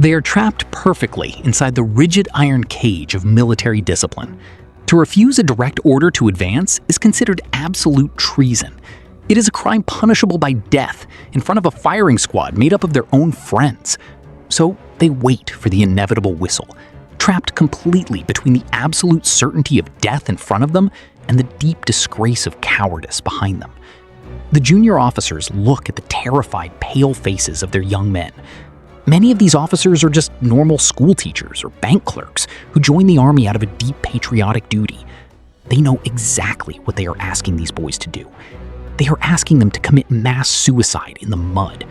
They are trapped perfectly inside the rigid iron cage of military discipline. To refuse a direct order to advance is considered absolute treason. It is a crime punishable by death in front of a firing squad made up of their own friends. So they wait for the inevitable whistle, trapped completely between the absolute certainty of death in front of them and the deep disgrace of cowardice behind them. The junior officers look at the terrified, pale faces of their young men. Many of these officers are just normal school teachers or bank clerks who join the army out of a deep patriotic duty. They know exactly what they are asking these boys to do. They are asking them to commit mass suicide in the mud.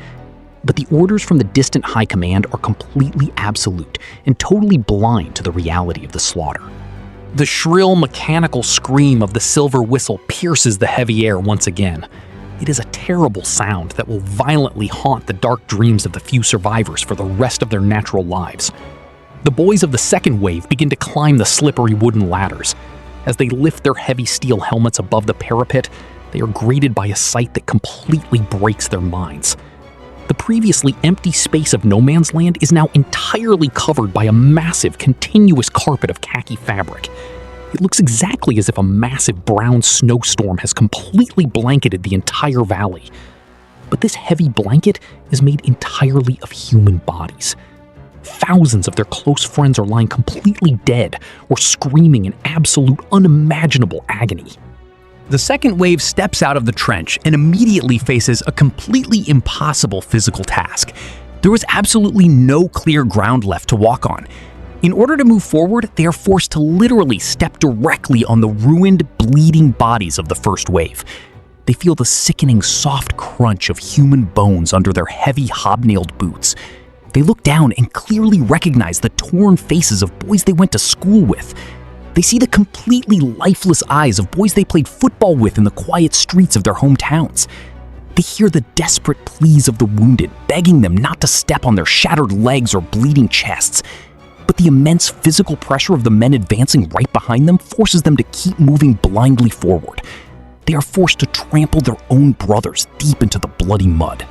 But the orders from the distant high command are completely absolute and totally blind to the reality of the slaughter. The shrill, mechanical scream of the silver whistle pierces the heavy air once again. It is a terrible sound that will violently haunt the dark dreams of the few survivors for the rest of their natural lives. The boys of the second wave begin to climb the slippery wooden ladders. As they lift their heavy steel helmets above the parapet, they are greeted by a sight that completely breaks their minds. The previously empty space of no man's land is now entirely covered by a massive, continuous carpet of khaki fabric. It looks exactly as if a massive brown snowstorm has completely blanketed the entire valley. But this heavy blanket is made entirely of human bodies. Thousands of their close friends are lying completely dead or screaming in absolute unimaginable agony. The second wave steps out of the trench and immediately faces a completely impossible physical task. There is absolutely no clear ground left to walk on. In order to move forward, they are forced to literally step directly on the ruined, bleeding bodies of the first wave. They feel the sickening, soft crunch of human bones under their heavy, hobnailed boots. They look down and clearly recognize the torn faces of boys they went to school with. They see the completely lifeless eyes of boys they played football with in the quiet streets of their hometowns. They hear the desperate pleas of the wounded, begging them not to step on their shattered legs or bleeding chests. But the immense physical pressure of the men advancing right behind them forces them to keep moving blindly forward. They are forced to trample their own brothers deep into the bloody mud.